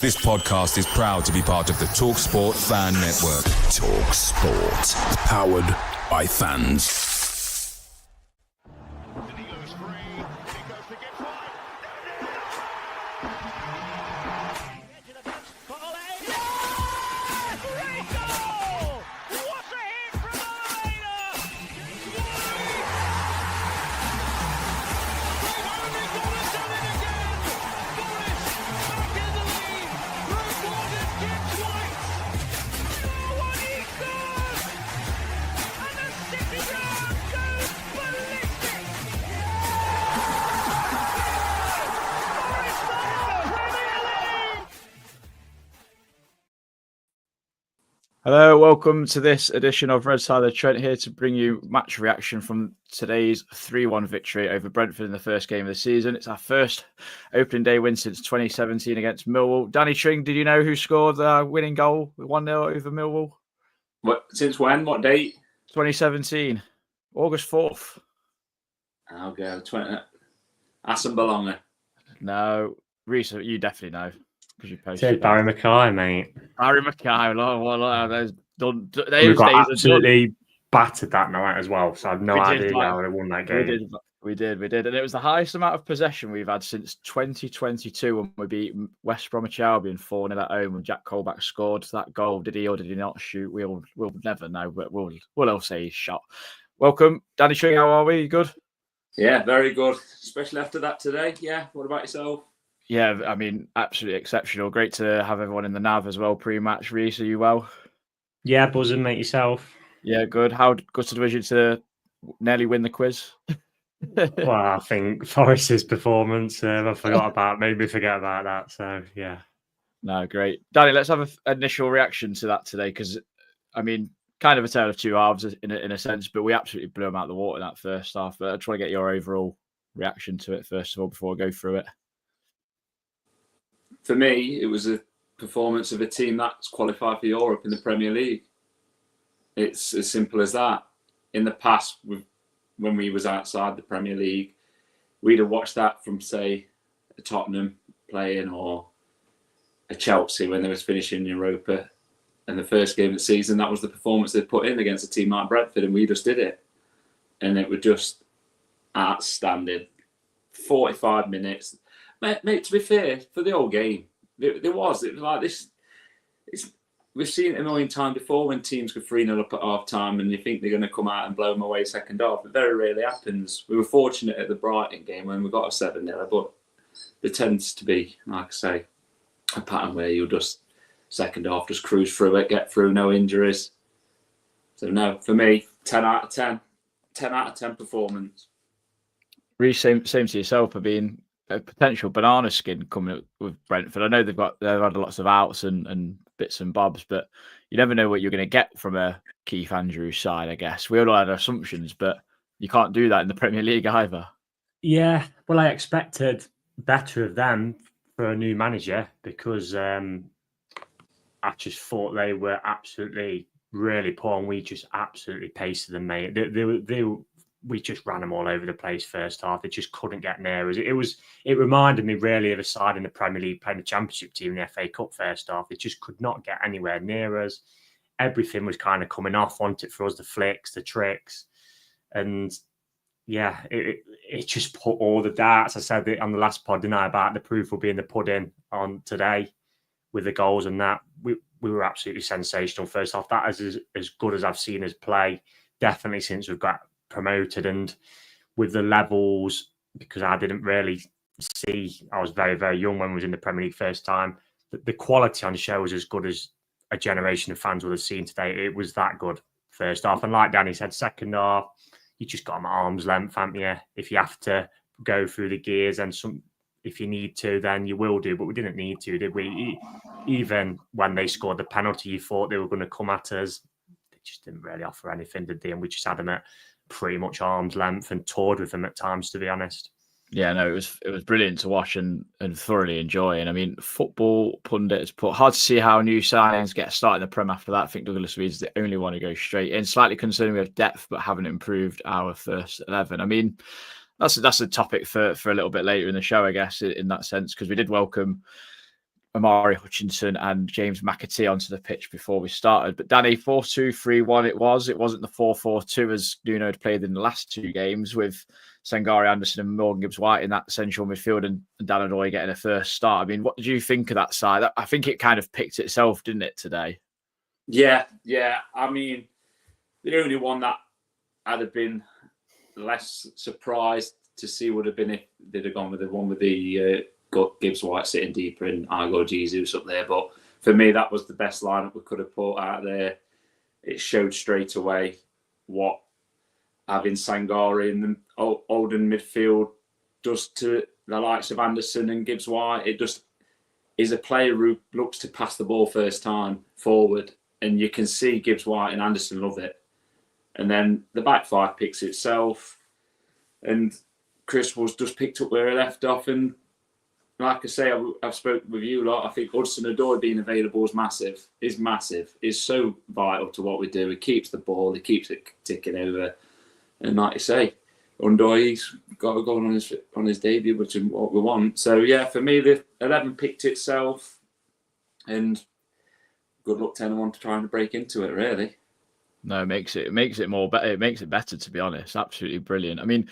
This podcast is proud to be part of the TalkSPORT Fan Network. TalkSPORT. Powered by fans. Hello, welcome to this edition of Red Side of Trent, here to bring you match reaction from today's 3-1 victory over Brentford in the first game of the season. It's our first opening day win since 2017 against Millwall. Danny Tring, did you know who scored the winning goal 1-0 over Millwall? What? Since when? What date? 2017, August 4th. I'll go 20. Aston Belonga. No, Reece, you definitely know. You posted Barry Mackay, mate. Barry Mackay. Those we got absolutely battered that night as well. So I have no idea how they won that game. We did. And it was the highest amount of possession we've had since 2022 when we beat West Bromwich Albion 4-0 at home when Jack Colback scored that goal. Did he or did he not shoot? We'll never know, but we'll all say he shot. Welcome, Danny Tring. How are we? You good? Yeah, very good. Especially after that today. Yeah. What about yourself? Yeah, I mean, absolutely exceptional. Great to have everyone in the nav as well pre-match. Reece, are you well? Yeah, buzzing, mate. Yourself? Yeah, good. How gutted was you to nearly win the quiz? Well, I think Forest's performance, I forgot made me forget about that. So, yeah. No, great. Danny, let's have an initial reaction to that today because, I mean, kind of a tale of two halves in a sense, but we absolutely blew them out of the water in that first half. But I just want to get your overall reaction to it first of all before I go through it. For me, it was a performance of a team that's qualified for Europe in the Premier League. It's as simple as that. In the past, when we was outside the Premier League, we'd have watched that from, say, a Tottenham playing or a Chelsea when they was finishing Europa. And the first game of the season, that was the performance they put in against a team like Brentford, and we just did it. And it was just outstanding. 45 minutes. Mate, to be fair, for the whole game, it was like this. We've seen it a million times before when teams go 3-0 up at half time and you think they're going to come out and blow them away second half. It very rarely happens. We were fortunate at the Brighton game when we got a 7-0, but there tends to be, like I say, a pattern where you'll just second half just cruise through it, get through, no injuries. So no, for me, 10 out of 10. 10 out of 10 performance. Reece, same to yourself. I mean, a potential banana skin coming up with Brentford. I know they've had lots of outs and bits and bobs, but you never know what you're going to get from a Keith Andrews side, I guess. We all had assumptions, but you can't do that in the Premier League either. Yeah, well, I expected better of them for a new manager because I just thought they were absolutely really poor and we just absolutely pasted them, mate. We just ran them all over the place first half. They just couldn't get near us. It reminded me really of a side in the Premier League playing the Championship team in the FA Cup first half. They just could not get anywhere near us. Everything was kind of coming off. Wanted for us, the flicks, the tricks. And yeah, it just put all the darts. I said it on the last pod, didn't I, about the proof will be in the pudding on today with the goals and that. We were absolutely sensational first half. That is as good as I've seen us play, definitely since we've got promoted. And with the levels, because I didn't really see, I was very, very young when we was in the Premier League first time, the quality on the show was as good as a generation of fans would have seen today. It was that good first half. And like Danny said, second half, you just got them at arm's length, haven't you? If you have to go through the gears and if you need to, then you will do. But we didn't need to, did we? Even when they scored the penalty, you thought they were going to come at us. They just didn't really offer anything, did they? And we just had them at pretty much arm's length and toured with them at times, to be honest. Yeah, no, it was brilliant to watch and thoroughly enjoy. And I mean, football pundits put hard to see how new signings get started in the Prem after that. I think Douglas Luiz is the only one who goes straight in. Slightly concerned we have depth, but haven't improved our first 11. I mean, that's a topic for a little bit later in the show, I guess, in that sense, because we did welcome Amari Hutchinson and James McAtee onto the pitch before we started. But Danny, 4-2-3-1 it was. It wasn't the 4-4-2 as Nuno had played in the last two games with Sangare Anderson and Morgan Gibbs-White in that central midfield and Dan Ndoye getting a first start. I mean, what did you think of that side? I think it kind of picked itself, didn't it, today? Yeah. I mean, the only one that I'd have been less surprised to see would have been if they'd have gone with the one with the Gibbs-White sitting deeper and Igor Jesus up there. But for me, that was the best lineup we could have put out there. It showed straight away what having Sangare in the Oldham midfield does to the likes of Anderson and Gibbs-White. It just is a player who looks to pass the ball first time forward, and you can see Gibbs-White and Anderson love it. And then the back five picks itself, and Chris was just picked up where he left off. And like I say, I've spoken with you a lot. I think Hudson-Odoi being available is massive. Is so vital to what we do. He keeps the ball. He keeps it ticking over. And like you say, Ndoye's got a goal on his debut, which is what we want. So yeah, for me, the 11 picked itself, and good luck to anyone trying to break into it. Really. No, it makes it more better. It makes it better, to be honest. Absolutely brilliant. I mean,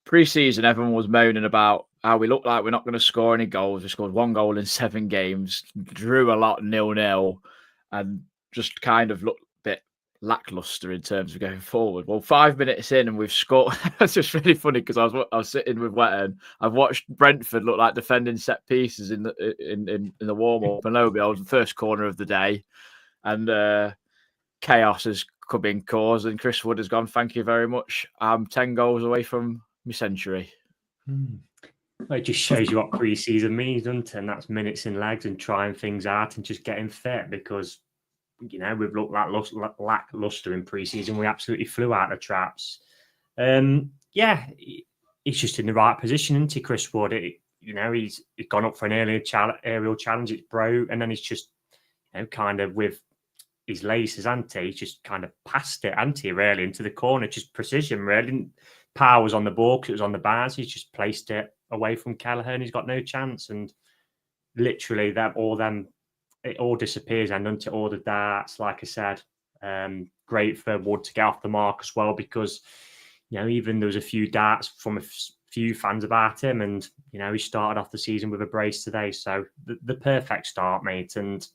pre-season, everyone was moaning about how we look like we're not going to score any goals. We scored 1 goal in 7 games, drew a lot 0-0, and just kind of looked a bit lackluster in terms of going forward. Well, 5 minutes in and we've scored. It's just really funny because I was sitting with Wetton. I've watched Brentford look like defending set pieces in the warm up, and lo and behold, the first corner of the day, and chaos has been caused, and Chris Wood has gone, thank you very much. I'm 10 goals away from my century. It just shows you what pre-season means, doesn't it? And that's minutes in legs and trying things out and just getting fit, because, you know, we've looked lackluster in pre-season. We absolutely flew out of traps. Yeah, he's just in the right position, isn't he, Chris Wood? He's gone up for an aerial challenge. It's broke, and then he's just, kind of with his laces, he's just kind of passed it, really, into the corner. Just precision, really. Power was on the ball because it was on the bars. He's just placed it away from Kelleher, and he's got no chance. And literally, it all disappears, and onto all the darts. Like I said, great for Wood to get off the mark as well, because even there was a few darts from a few fans about him, and he started off the season with a brace today. So the perfect start, mate. And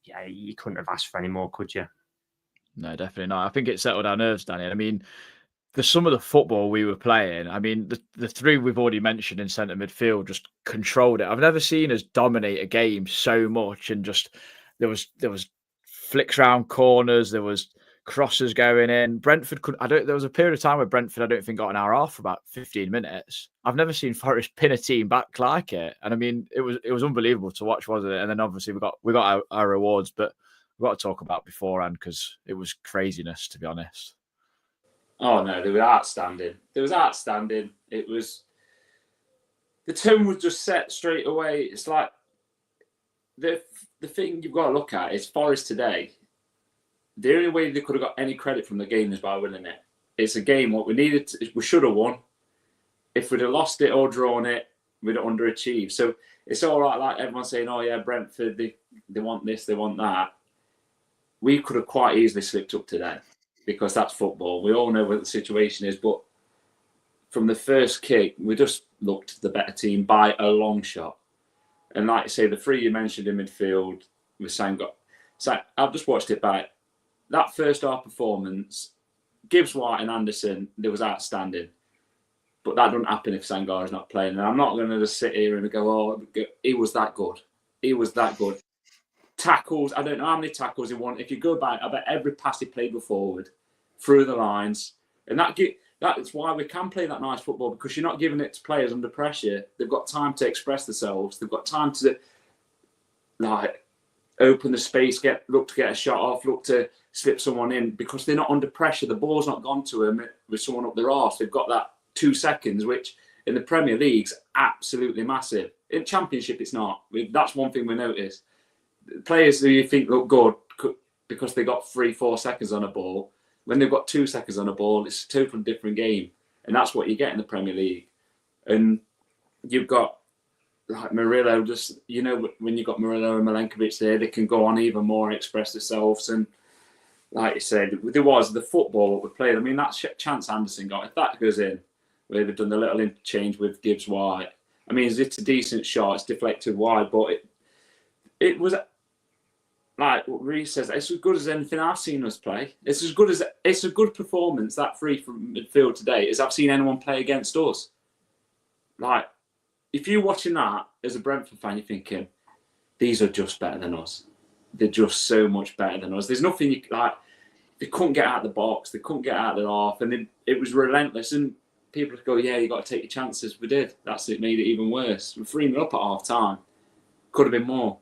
yeah, you couldn't have asked for any more, could you? No, definitely not. I think it settled our nerves, Danny. I mean, some of the football we were playing, I mean, the three we've already mentioned in centre midfield just controlled it. I've never seen us dominate a game so much, and just there was flicks around corners, there was crosses going in. Brentford there was a period of time where Brentford, I don't think, got an hour off for about 15 minutes. I've never seen Forest pin a team back like it. And I mean, it was unbelievable to watch, wasn't it? And then obviously we got our rewards, but we've got to talk about beforehand because it was craziness, to be honest. Oh no, they were outstanding. It was, the tone was just set straight away. It's like the thing you've got to look at is Forest today. The only way they could have got any credit from the game is by winning it. It's a game what we needed. We should have won. If we'd have lost it or drawn it, we'd have underachieved. So it's all right, like everyone saying, "Oh yeah, Brentford, they want this, they want that." We could have quite easily slipped up today, because that's football. We all know what the situation is, but from the first kick, we just looked the better team by a long shot. And like I say, the three you mentioned in midfield with Sangare. So I've just watched it back. That first half performance, Gibbs-White and Anderson, they was outstanding. But that doesn't happen if Sangare is not playing. And I'm not going to just sit here and go, "Oh, he was that good." He was that good. Tackles, I don't know how many tackles he won. If you go back, I bet every pass he played forward, through the lines. And that's why we can play that nice football, because you're not giving it to players under pressure. They've got time to express themselves. They've got time to open the space, look to get a shot off, look to slip someone in, because they're not under pressure. The ball's not gone to them with someone up their arse. They've got that 2 seconds, which in the Premier League's absolutely massive. In Championship, it's not. That's one thing we notice. Players who you think look good because they got 3-4 seconds on a ball, when they've got 2 seconds on a ball, it's a totally different game. And that's what you get in the Premier League. And you've got like Murillo, just, when you've got Murillo and Milenkovic there, they can go on even more and express themselves. And like you said, there was the football that we played. I mean, that chance Anderson got, if that goes in, where they've done the little interchange with Gibbs White, I mean, it's a decent shot. It's deflected wide, but it was, like what Reece says, it's as good as anything I've seen us play. It's a good performance, that free from midfield today, as I've seen anyone play against us. Like, if you're watching that as a Brentford fan, you're thinking, these are just better than us. They're just so much better than us. There's nothing they couldn't get out of the box, they couldn't get out of the half, and it was relentless. And people go, yeah, you got to take your chances. We did. It made it even worse. We're 3-0 up at half time. Could have been more.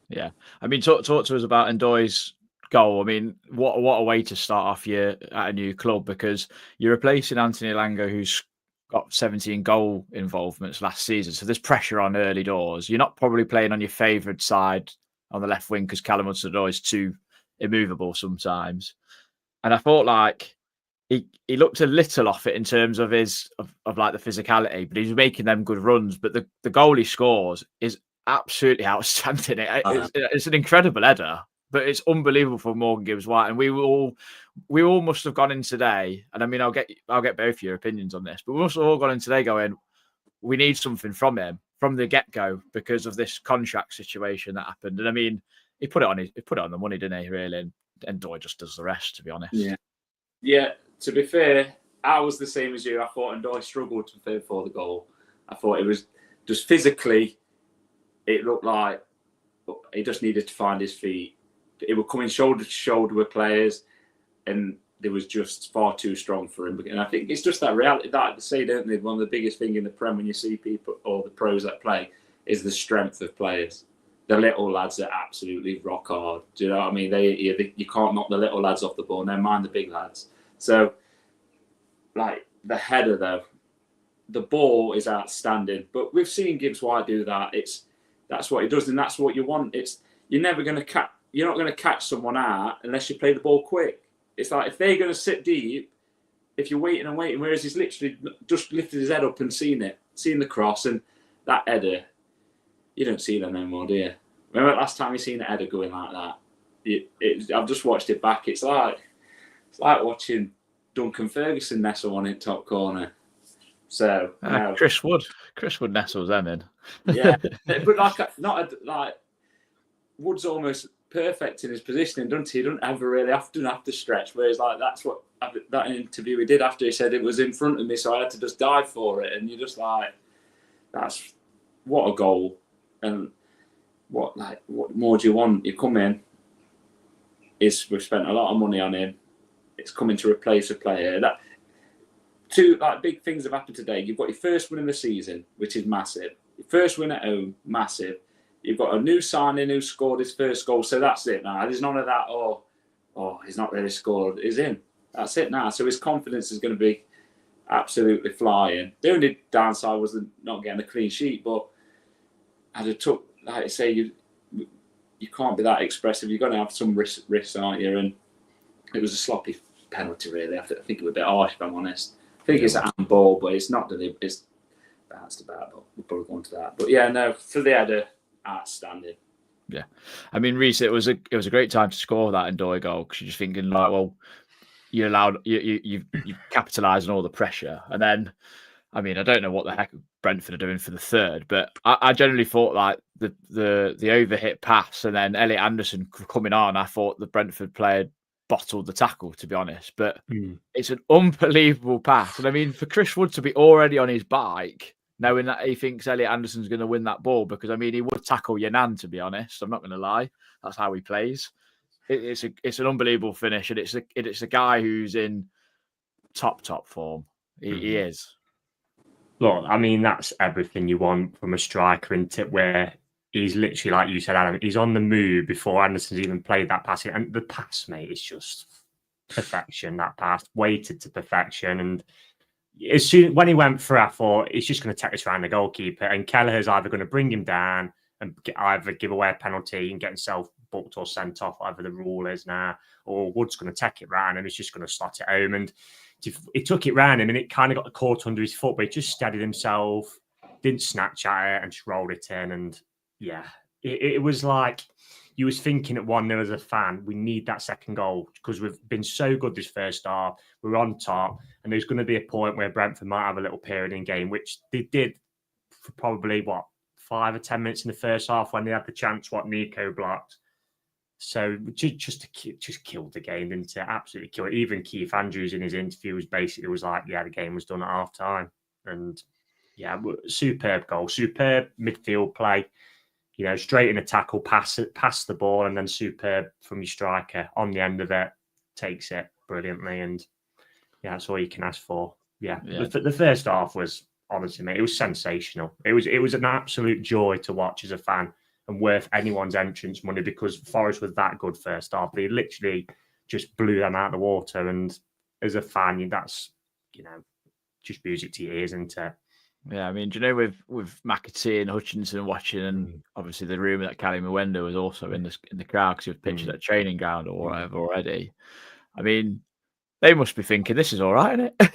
Yeah, I mean, talk to us about Ndoye's goal. I mean, what a way to start off year at a new club, because you're replacing Anthony Lango, who's got 17 goal involvements last season. So there's pressure on early doors. You're not probably playing on your favoured side on the left wing because Callum Hudson-Odoi is too immovable sometimes. And I thought like he looked a little off it in terms of of like the physicality, but he's making them good runs. But the goal he scores is absolutely outstanding. It's an incredible header, but it's unbelievable for Morgan Gibbs White. And we all must have gone in today. And I mean, I'll get both your opinions on this, but we must have all gone in today going, we need something from him from the get go because of this contract situation that happened. And I mean, he put it on the money, didn't he? Really, and Ndoye just does the rest, to be honest. Yeah. To be fair, I was the same as you. I thought Ndoye struggled to play for the goal. I thought it was just physically. It looked like he just needed to find his feet. It was coming shoulder to shoulder with players, and it was just far too strong for him. And I think it's just that reality that they say, don't they? One of the biggest things in the Prem when you see people or the pros that play is the strength of players. The little lads are absolutely rock hard. Do you know what I mean? You can't knock the little lads off the ball, never mind the big lads. So, like the header though, the ball is outstanding. But we've seen Gibbs White do that. That's what he does, and that's what you want. You're never going to you're not going to catch someone out unless you play the ball quick. It's like if they're going to sit deep, if you're waiting and waiting, whereas he's literally just lifted his head up and seen the cross, and that header, you don't see them anymore, do you? Remember last time you seen a header going like that? I've just watched it back. It's like watching Duncan Ferguson nestle one in top corner. So Chris Wood nestles them in. Yeah, but Wood's almost perfect in his positioning, doesn't he? He doesn't ever really often have to stretch. Whereas that's what that interview he did after he said it was in front of me, so I had to just dive for it. And you're just like, that's what a goal. And what more do you want? You come in. We've spent a lot of money on him. It's coming to replace a player. Two big things have happened today. You've got your first win in the season, which is massive. Your first win at home, massive. You've got a new signing who scored his first goal, so that's it now. There's none of that. Oh, he's not really scored. He's in. That's it now. So his confidence is going to be absolutely flying. The only downside was not getting a clean sheet, but I'd have took, like I say, you can't be that expressive. You're going to have some risks, aren't you? And it was a sloppy penalty, really. I think it was a bit harsh, if I'm honest. I think it's a handball, but it's not deliberate. It's bounced about, but we'll probably go on to that. But yeah, no, for the header, outstanding. Yeah, I mean, Reece, it was a great time to score that Ndoye goal because you're just thinking like, well, you capitalise on all the pressure, and then, I mean, I don't know what the heck Brentford are doing for the third, but I generally thought like the overhit pass and then Elliot Anderson coming on, I thought the Brentford player bottled the tackle, to be honest. But it's an unbelievable pass, and I mean, for Chris Wood to be already on his bike, knowing that he thinks Elliot Anderson's going to win that ball, because I mean, he would tackle Yanan, to be honest. I'm not going to lie, that's how he plays. It's an unbelievable finish, and it's a guy who's in top form. He is. Look, I mean, that's everything you want from a striker, isn't it? Where he's literally, like you said, Adam, he's on the move before Anderson's even played that pass. And the pass, mate, is just perfection. That pass, weighted to perfection. And as soon when he went through, I thought he's just going to take this around the goalkeeper. And Kelleher's either going to bring him down and either give away a penalty and get himself booked or sent off, whatever the rule is now, or Wood's going to take it round and he's just going to slot it home. And he took it round him and it kind of got caught under his foot, but he just steadied himself, didn't snatch at it and just rolled it in. And yeah, it was like you was thinking at 1-0 as a fan, we need that second goal because we've been so good this first half. We're on top, and there's going to be a point where Brentford might have a little period in game, which they did for probably 5 or 10 minutes in the first half when they had the chance. Nico blocked. So just killed the game, didn't it? Absolutely killed it. Even Keith Andrews in his interview was like, yeah, the game was done at half time. And yeah, superb goal, superb midfield play. Straight in a tackle, pass the ball, and then superb from your striker on the end of it, takes it brilliantly, and yeah, that's all you can ask for. Yeah. The first half was, honestly, mate, it was sensational. It was an absolute joy to watch as a fan, and worth anyone's entrance money because Forest was that good first half. They literally just blew them out of the water, and as a fan, that's just music to your ears, isn't it? Yeah, I mean, do you know with McAtee and Hutchinson watching, and obviously the rumour that Cali Mwenda was also in the crowd because he was pitching at a training ground or whatever already. I mean, they must be thinking this is all right, isn't it?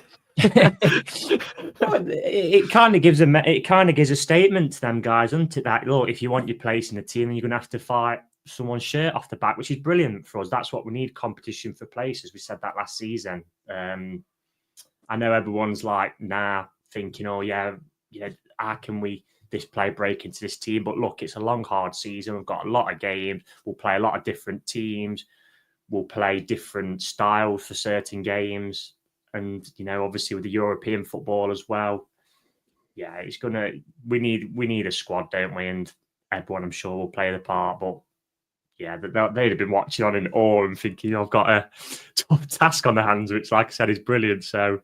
It kind of gives a statement to them guys, doesn't it? That look, if you want your place in the team, then you're going to have to fight someone's shirt off the back, which is brilliant for us. That's what we need: competition for places. We said that last season. I know everyone's like, thinking, oh yeah, how can this play break into this team? But look, it's a long, hard season. We've got a lot of games. We'll play a lot of different teams. We'll play different styles for certain games. And, obviously with the European football as well. Yeah, we need a squad, don't we? And everyone, I'm sure, will play the part. But yeah, they'd have been watching on in awe and thinking, I've got a tough task on the hands, which, like I said, is brilliant. So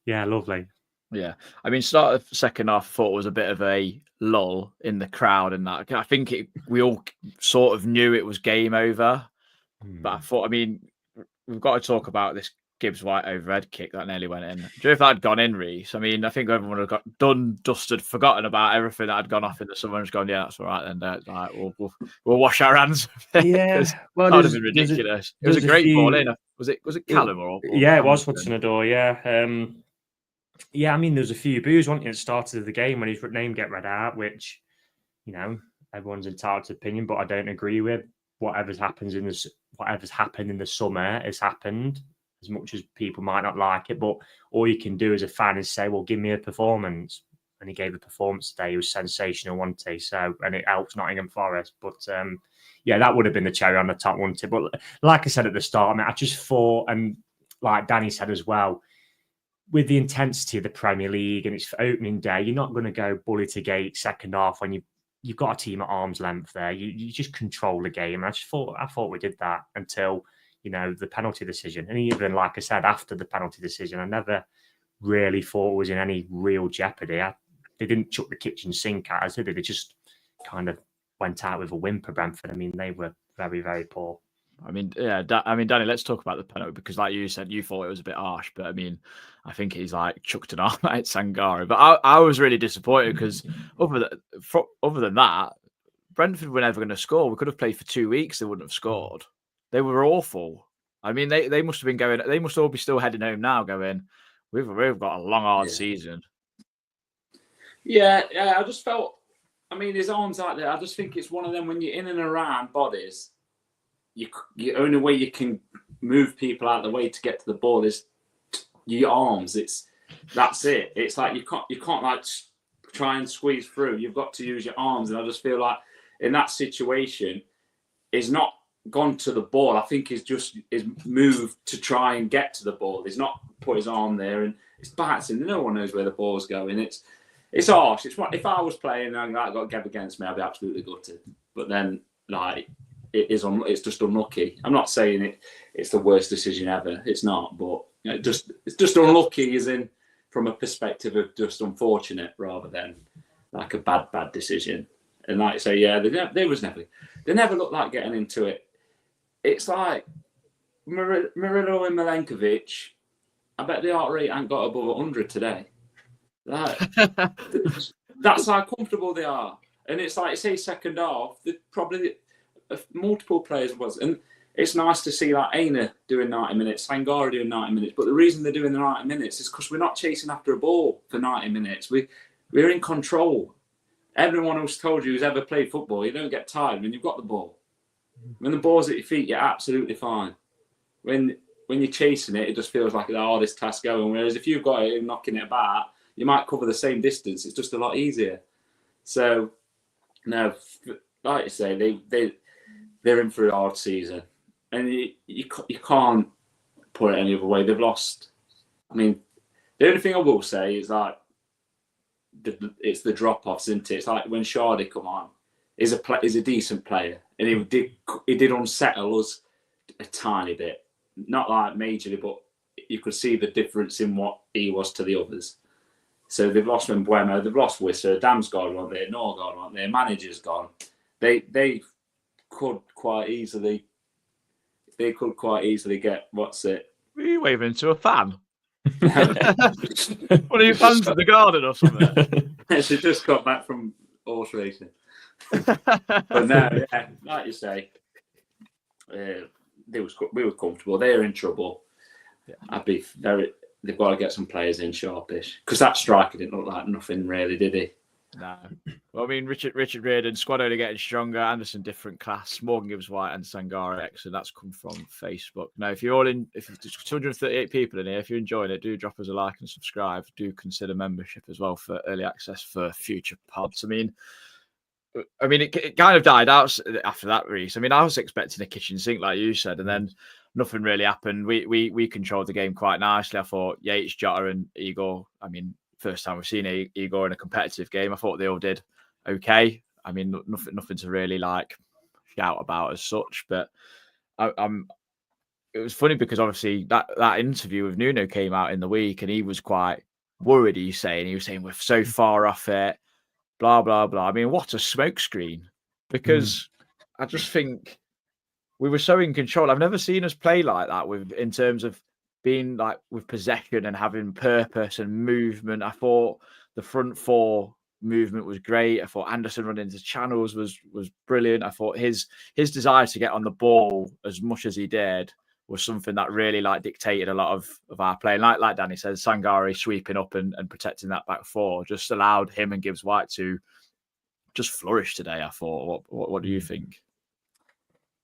yeah, lovely. Yeah, I mean, start of the second half, I thought was a bit of a lull in the crowd, and that I think we all sort of knew it was game over. But I thought, we've got to talk about this Gibbs White overhead kick that nearly went in. Do you know if that had gone in, Reece? I mean, I think everyone would have got done, dusted, forgotten about everything that had gone off in the summer and just gone, yeah, that's all right then. Right, we'll wash our hands. Yeah, well, that would have been ridiculous. It was a great ball in. Was it Callum or yeah, it was Hudson Ndoye. Yeah. Yeah, I mean, there's a few boos, wasn't it, at the start of the game when his name get read out, which, everyone's entitled to opinion, but I don't agree with. Whatever's happened in the summer has happened, as much as people might not like it. But all you can do as a fan is say, well, give me a performance. And he gave a performance today. He was sensational, wasn't he? So, and it helps Nottingham Forest. But yeah, that would have been the cherry on the top, wouldn't it? But like I said at the start, I just thought, and like Danny said as well, with the intensity of the Premier League and it's opening day, you're not going to go bully to gate second half when you've got a team at arm's length there. You just control the game. I thought we did that until, the penalty decision. And even, like I said, after the penalty decision, I never really thought it was in any real jeopardy. They didn't chuck the kitchen sink at us, did they? They just kind of went out with a whimper, Brentford. They were very, very poor. Danny, let's talk about the penalty because, like you said, you thought it was a bit harsh, but I think he's like chucked an arm at Sangare. But I was really disappointed because other than that, Brentford were never going to score. We could have played for 2 weeks; they wouldn't have scored. They were awful. They must have been going. They must all be still heading home now, going, we've got a long, hard season. Yeah. I just felt. His arms like that. I just think it's one of them when you're in and around bodies. The only way you can move people out of the way to get to the ball is your arms. That's it. It's like you can't like try and squeeze through. You've got to use your arms, and I just feel like in that situation, he's not gone to the ball. I think he's moved to try and get to the ball. He's not put his arm there, and it's bouncing. No one knows where the ball's going. It's harsh. If I was playing and I got Geb against me, I'd be absolutely gutted. But then like. It's just unlucky. I'm not saying it's the worst decision ever. It's not, but it's just unlucky, as in from a perspective of just unfortunate rather than like a bad decision. And like I say, yeah, they never looked like getting into it. It's like Murillo and Milenkovic. I bet the heart rate ain't got above 100 today. Like, that's how comfortable they are. And it's like, say, second half, they probably. Multiple players was, and it's nice to see like Aina doing 90 minutes, Sangare doing 90 minutes. But the reason they're doing the 90 minutes is because we're not chasing after a ball for 90 minutes. we're in control. Everyone who's told you who's ever played football, you don't get tired when you've got the ball. When the ball's at your feet, you're absolutely fine. When you're chasing it, it just feels like the hardest task going. Whereas if you've got it and knocking it about, you might cover the same distance. It's just a lot easier. So, no, like you say, they're in for a hard season, and you can't put it any other way. They've lost. I mean, the only thing I will say is like it's the drop-offs, isn't it? It's like when Shardy come on, is a decent player, and he did unsettle us a tiny bit, not like majorly, but you could see the difference in what he was to the others. So they've lost Mbuemo, they've lost Wissa, Dam's gone, weren't they? Norgard, weren't they? Manager's gone. They could quite easily get what's it? Were you waving to a fan? What are you, fans of the garden or something? She just got back from horse racing. But no, yeah, like you say, we were comfortable. They're in trouble. Yeah. They've got to get some players in sharpish, because that striker didn't look like nothing really, did he? No. Well, I mean, Richard Reardon, squad only getting stronger. Anderson, different class. Morgan Gibbs-White and Sangare excellent. That's come from Facebook. Now, if there's 238 people in here, if you're enjoying it, do drop us a like and subscribe. Do consider membership as well for early access for future pods. I mean, it kind of died out after that, Reece. I mean, I was expecting a kitchen sink, like you said, and then nothing really happened. We controlled the game quite nicely. I thought Yates, Jota, and Igor. I mean, first time we've seen Igor in a competitive game. I thought they all did okay. I mean, nothing to really like shout about as such. But it was funny because obviously that interview with Nuno came out in the week, and he was quite worried. He was saying we're so far off it. Blah blah blah. I mean, what a smokescreen! Because I just think we were so in control. I've never seen us play like that in terms of being like with possession and having purpose and movement. I thought the front four movement was great. I thought Anderson running into channels was brilliant. I thought his desire to get on the ball as much as he did was something that really like dictated a lot of our play. And like Danny said, Sangare sweeping up and protecting that back four just allowed him and Gibbs-White to just flourish today, I thought. What do you think?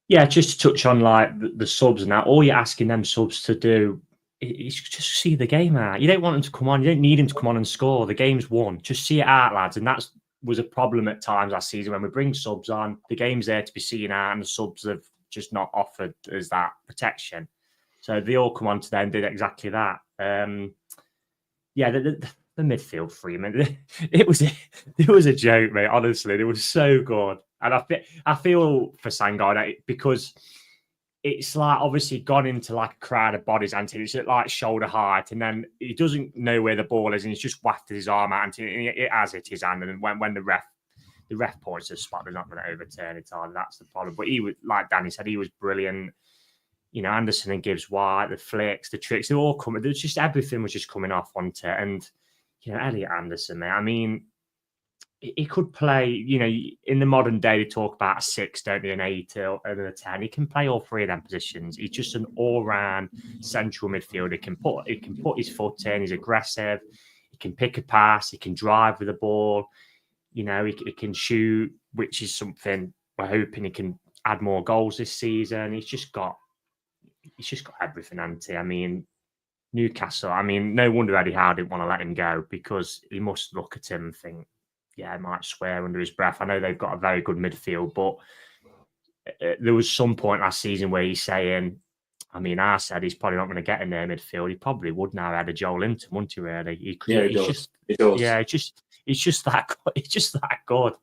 Yeah, just to touch on like the subs and that, all you're asking them subs to do is just see the game out. You don't want them to come on. You don't need him to come on and score. The game's won. Just see it out, lads. And that was a problem at times last season when we bring subs on. The game's there to be seen out, and the subs have just not offered as that protection. So they all come on to them and did exactly that. The midfield three, man, it was a joke, mate. Honestly, it was so good. And I feel for Sangare because it's like obviously gone into like a crowd of bodies, and it's at like shoulder height, and then he doesn't know where the ball is, and he's just wafted his arm out, and it has hit his hand. And when the ref points to the spot, they're not going to overturn it on. That's the problem. But he was, like Danny said, he was brilliant. You know, Anderson and Gibbs-White, the flicks, the tricks, they all coming. There's just everything was just coming off onto it. And you know, Elliot Anderson, man. I mean, he could play, you know, in the modern day, they talk about a 6, don't they, an 8 and a 10. He can play all three of them positions. He's just an all-round central midfielder. He can put his foot in. He's aggressive. He can pick a pass. He can drive with the ball. You know, he can shoot, which is something we're hoping he can add more goals this season. He's just got everything, Ante. I mean, Newcastle, I mean, no wonder Eddie Howe didn't want to let him go, because he must look at him and think, yeah, I might swear under his breath. I know they've got a very good midfield, but there was some point last season where he's saying, I mean, I said he's probably not going to get in their midfield. He probably would now had a Joel Linton, wouldn't he, really? He does. Yeah, it's just that good.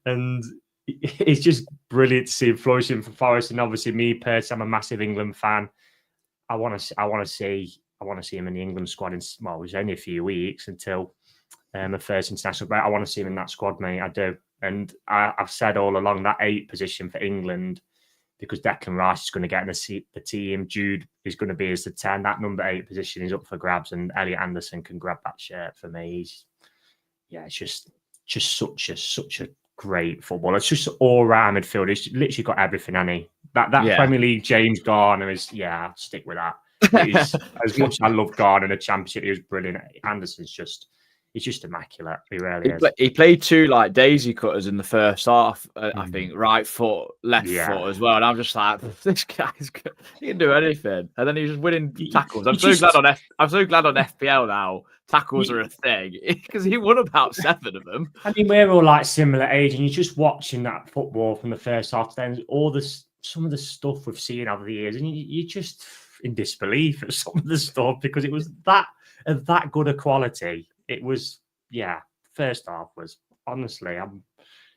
And it's just brilliant to see him flourishing for Forest. And obviously, me personally, I'm a massive England fan. I want to see him in the England squad. It was only a few weeks until the first international break. I want to see him in that squad, mate. I do. And I've said all along that 8 position for England, because Declan Rice is going to get in the team. Jude is going to be as the 10. That number 8 position is up for grabs, and Elliot Anderson can grab that shirt for me. It's just such a great football. It's just all round midfield. He's literally got everything, hasn't he? That Premier League James Garner is, I'll stick with that. As much as I love Garner in the Championship, he was brilliant. Anderson's just, he's just immaculate. He really is. He played two like daisy cutters in the first half. I think right foot, left foot as well. And I'm just like, this guy's good. He can do anything. And then he's just winning tackles. I'm so glad on FPL now. Tackles are a thing because he won about 7 of them. I mean, we're all like similar age, and you're just watching that football from the first half. Then some of the stuff we've seen over the years, and you're just in disbelief at some of the stuff because it was that good a quality. It was, first half was, honestly, I'm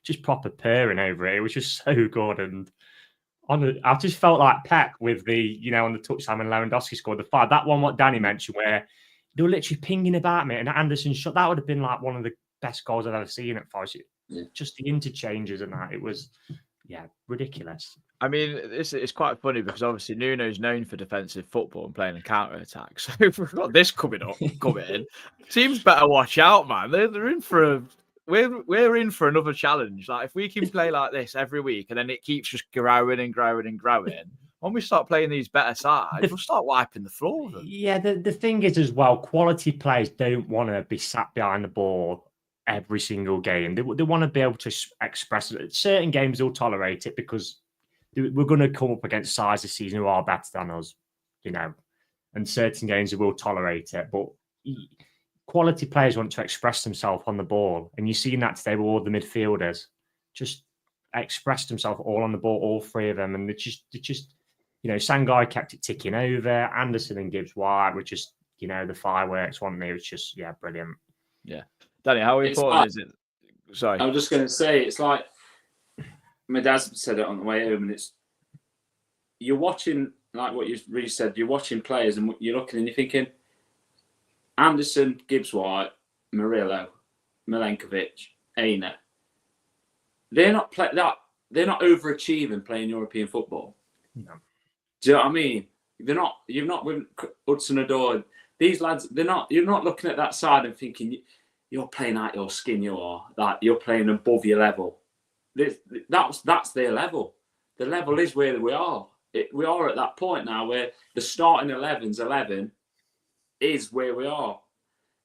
just proper purring over it. It was just so good. And I just felt like Pep with the, on the touchdown when Lewandowski scored the 5. That one, what Danny mentioned, where they were literally pinging about me, and Anderson shot. That would have been like one of the best goals I've ever seen at Forest. Just the interchanges and that. It was, ridiculous. I mean, it's quite funny because obviously Nuno's known for defensive football and playing a counter attack. So if we've got this coming in, teams better watch out, man. They're in for we're in for another challenge. Like if we can play like this every week and then it keeps just growing and growing and growing, when we start playing these better sides, we'll start wiping the floor with them. Yeah, the thing is as well, quality players don't want to be sat behind the ball every single game. They want to be able to express it. Certain games will tolerate it because we're going to come up against sides this season who are better than us, and certain games will tolerate it. But quality players want to express themselves on the ball. And you've seen that today with all the midfielders. Just expressed themselves all on the ball, all 3 of them. And they just Sangai kept it ticking over. Anderson and Gibbs-White were just, the fireworks, wasn't they? It was just, brilliant. Yeah. Danny, how important is it? Sorry. I was just going to say, it's like, my dad said it on the way home, and you're watching, like what you really said, you're watching players and you're looking and you're thinking, Anderson, Gibbs-White, Murillo, Milenkovic, Aina, they're not overachieving playing European football. No. Do you know what I mean? You're not with Hudson-Odoi. These lads, you're not looking at that side and thinking you're playing out your skin. You're playing above your level. That's their level. The level is where we are. We are at that point now where the starting 11 is where we are.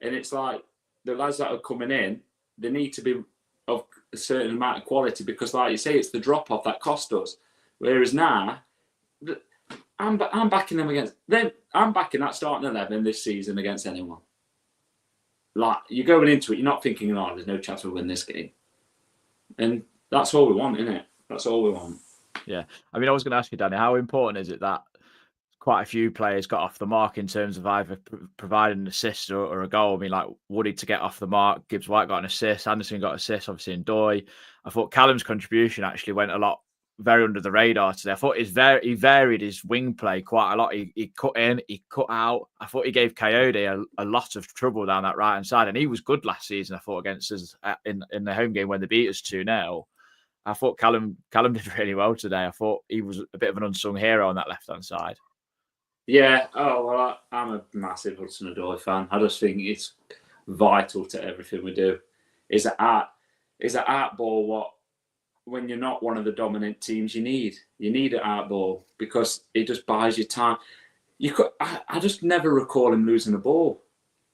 And it's like the lads that are coming in, they need to be of a certain amount of quality because, like you say, it's the drop-off that cost us. Whereas now, I'm backing them against them. I'm backing that starting 11 this season against anyone. Like, you're going into it, you're not thinking, there's no chance we'll win this game. And that's all we want, isn't it? That's all we want. Yeah. I mean, I was going to ask you, Danny, how important is it that quite a few players got off the mark in terms of either providing an assist or a goal? I mean, like Woody to get off the mark, Gibbs-White got an assist, Anderson got an assist, obviously Ndoye. I thought Callum's contribution actually went very under the radar today. I thought he varied his wing play quite a lot. He cut in, he cut out. I thought he gave Coyote a lot of trouble down that right-hand side, and he was good last season, I thought, against us in the home game when they beat us 2-0. I thought Callum did really well today. I thought he was a bit of an unsung hero on that left-hand side. Yeah. Oh, well, I'm a massive Hudson-Odoi fan. I just think it's vital to everything we do. Is an art ball when you're not one of the dominant teams you need an art ball because it just buys you time. I just never recall him losing a ball.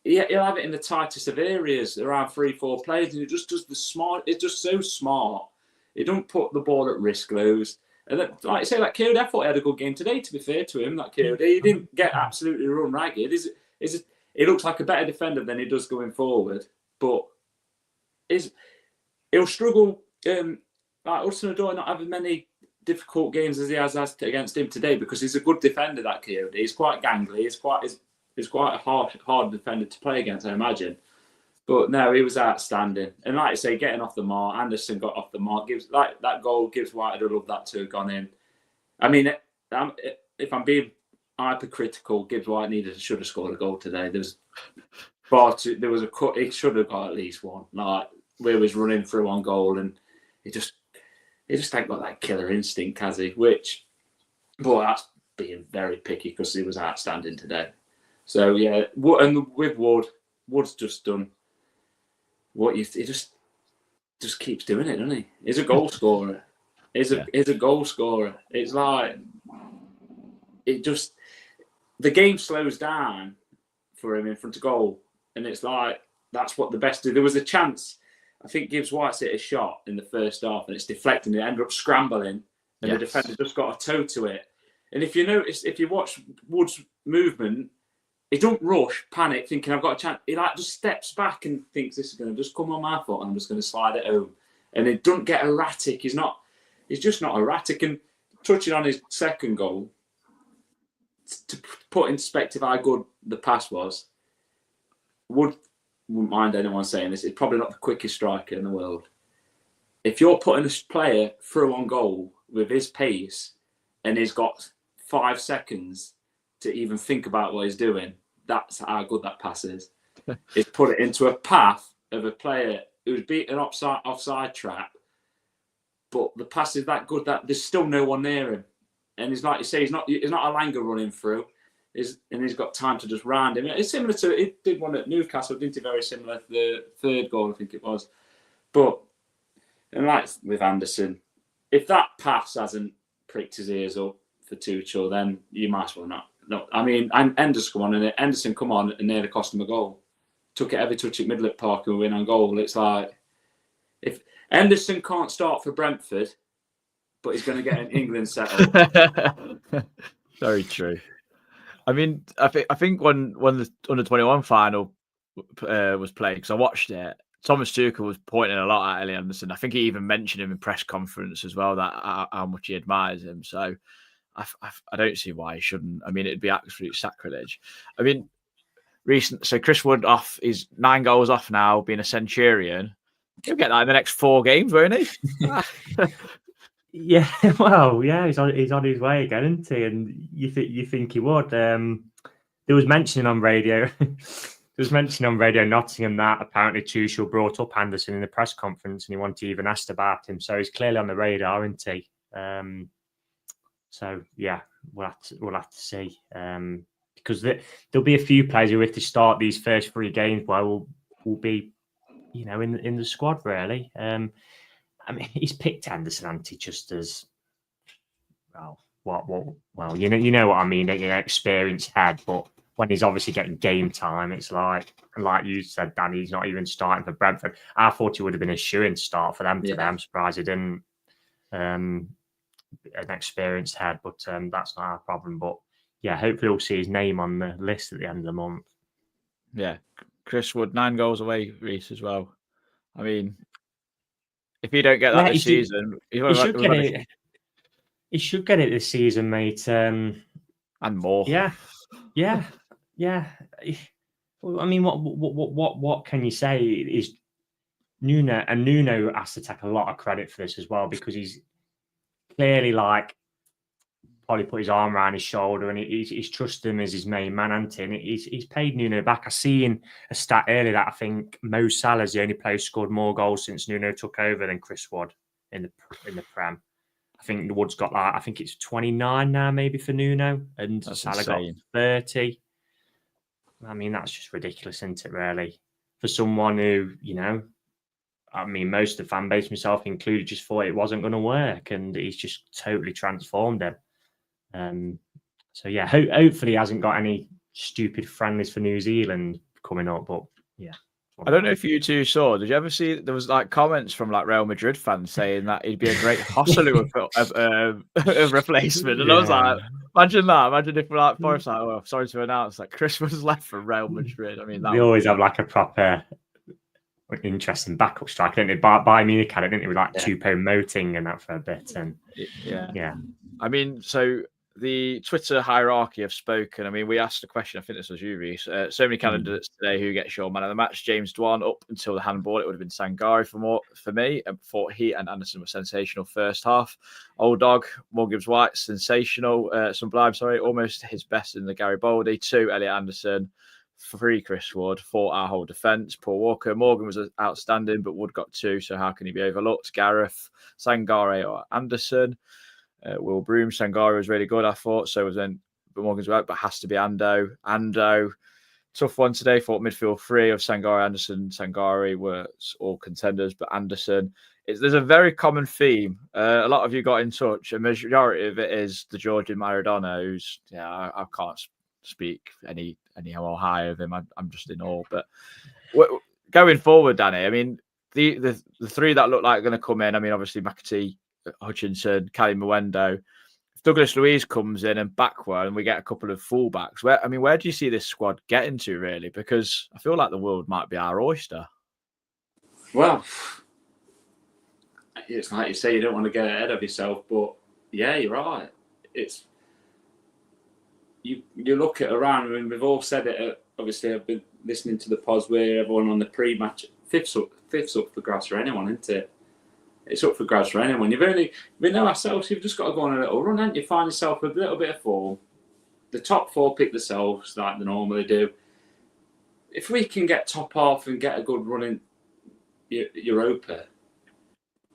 He'll have it in the tightest of areas around 3-4 players, and it just does the smart. It's just so smart. It don't put the ball at risk, lows. And like I say, like Kyoto, I thought he had a good game today. To be fair to him, that Kyoto, he didn't get absolutely run ragged. He looks like a better defender than he does going forward, but he'll struggle. Like Hudson-Odoi not having many difficult games as he has against him today because he's a good defender. That Kyoto, he's quite gangly. He's quite a hard defender to play against, I imagine. But no, he was outstanding. And like I say, getting off the mark, Anderson got off the mark. That goal, Gibbs-White, I'd have loved that to have gone in. I mean, if I'm being hypercritical, Gibbs-White should have scored a goal today. There was a cut. He should have got at least one. Like where he was running through on goal, and he just ain't got that killer instinct, has he? But that's being very picky because he was outstanding today. So yeah, and with Wood's just done what he just keeps doing it, doesn't he? He's a goal scorer. He's a goal scorer. It's like the game slows down for him in front of goal, and it's like that's what the best do. There was a chance, I think Gibbs White's hit a shot in the first half and it's deflecting. It ended up scrambling and the defender just got a toe to it. And if you notice, if you watch Wood's movement, he don't rush, panic, thinking I've got a chance. He like just steps back and thinks this is going to just come on my foot and I'm just going to slide it home. And he don't get erratic. He's just not erratic. And touching on his second goal, to put in perspective how good the pass was, wouldn't mind anyone saying this, it's probably not the quickest striker in the world. If you're putting a player through on goal with his pace and he's got 5 seconds to even think about what he's doing, that's how good that pass is. It's put it into a path of a player who's beaten offside trap, but the pass is that good that there's still no one near him. And he's like you say, he's not Alanga running through. And he's got time to just round him. It's similar to, it did one at Newcastle, didn't it? Very similar, the third goal, I think it was. But, and like with Anderson, if that pass hasn't pricked his ears up for Tuchel, then you might as well not. No, I mean, Henderson come on and nearly cost him a goal. Took it every touch at Midfield Park and win on goal. It's like, if Henderson can't start for Brentford, but he's going to get an England settle. Very true. I mean, I think when the under-21 final was played, because I watched it, Thomas Tuchel was pointing a lot at Ellie Anderson. I think he even mentioned him in press conference as well, that how much he admires him. So I don't see why he shouldn't. I mean, it'd be absolute sacrilege. I mean, so Chris Wood off, he's 9 goals off now, being a Centurion. He'll get that in the next 4 games, won't he? Yeah, well, yeah, he's on his way again, isn't he? And you think he would. There was mentioning on radio Nottingham that apparently Tuchel brought up Anderson in the press conference and he wanted to even asked about him. So he's clearly on the radar, isn't he? So yeah, we'll have to see. Because there'll be a few players who, if they start these first 3 games, will be, in the squad really. I mean, he's picked Henderson, hasn't he, just as well. Well, you know what I mean. An experienced head, but when he's obviously getting game time, it's like you said, Danny, he's not even starting for Brentford. I thought he would have been a shoo-in start for them today. I'm surprised he didn't. An experienced head, but that's not our problem. But yeah, hopefully we'll see his name on the list at the end of the month. Yeah, Chris Wood, 9 goals away, Reece, as well. I mean, if he don't get that this season, he should get it. He should get it this season, mate. And more. Yeah. I mean, what can you say? Is Nuno has to take a lot of credit for this as well, because he's clearly probably put his arm around his shoulder and he's trusted him as his main man, hasn't he? And he's paid Nuno back. I seen a stat earlier that I think Mo Salah's the only player who scored more goals since Nuno took over than Chris Wood in the Prem. I think Wood's got I think it's 29 now maybe for Nuno, and that's Salah insane. Got 30. I mean, that's just ridiculous, isn't it, really? For someone who, I mean, most of the fan base, myself included, just thought it wasn't going to work, and he's just totally transformed him. So yeah, hopefully he hasn't got any stupid friendlies for New Zealand coming up, but yeah. I don't know if you two saw. Did you ever see? There was comments from Real Madrid fans saying that he'd be a great Joselu of replacement, and I was like, imagine that. Imagine if Forest sorry to announce that Chris was left for Real Madrid. I mean, they always have a proper interesting backup striker, didn't they? Bayern Munich had it, didn't they? With Choupo-Moting and that for a bit, and yeah. I mean, so the Twitter hierarchy have spoken. I mean, we asked a question. I think this was you, Reece. So many candidates today. Who gets your man of the match? James Dwan. Up until the handball, it would have been Sangare for me. And thought he and Anderson were sensational first half. Old Dog, More Gibbs White, sensational. Sublime, almost his best in the Garibaldi. 2, Elliot Anderson. 3, Chris Wood. 4, our whole defence. Paul Walker. Morgan was outstanding, but Wood got 2. So how can he be overlooked? Gareth, Sangare, or Anderson. Will Broom, Sangare was really good, I thought. So was then Morgan's right, but has to be Ando. Tough one today. Thought midfield 3 of Sangare, Anderson, Sangare were all contenders, but Anderson. There's a very common theme. A lot of you got in touch. A majority of it is the Georgian Maradona, who's I can't speak any more high of him. I'm just in awe. But going forward, Danny, I mean, the three that look like are going to come in, I mean, obviously McAtee, Hutchinson, Cali Mwendo. If Douglas Luiz comes in and backward and we get a couple of fullbacks, where do you see this squad getting to, really? Because I feel like the world might be our oyster. Well, it's like you say, you don't want to get ahead of yourself, but yeah, you're right. It's you look at around, and we've all said it. Obviously, I've been listening to the pods where everyone on the pre-match, fifth's up for grabs for anyone, isn't it? It's up for grabs for anyone. We know ourselves, you've just got to go on a little run, haven't you? Find yourself a little bit of form. The top four pick themselves like they normally do. If we can get top half and get a good run in Europa,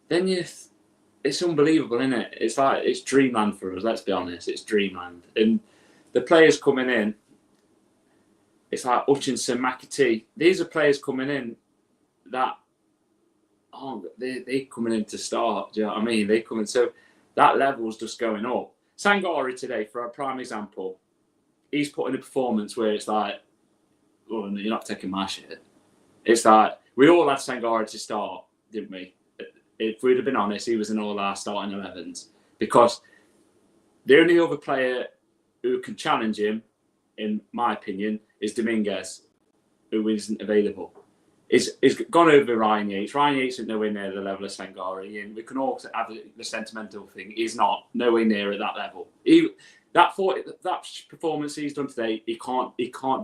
then it's unbelievable, isn't it? It's like, it's dreamland for us, let's be honest. It's dreamland. And the players coming in, it's like Hutchinson, McAtee. These are players coming in that they're coming in to start. Do you know what I mean? They come in, so that level's just going up. Sangari today, for a prime example, he's put in a performance where it's like, oh, you're not taking my shit. It's like, we all had Sangari to start, didn't we? If we'd have been honest, he was in all our starting 11s, because the only other player who can challenge him, in my opinion, is Dominguez, who isn't available. He's gone over Ryan Yates. Ryan Yates is nowhere near the level of Sangari, and we can all have the sentimental thing. He's not nowhere near at that level. That performance he's done today, he can't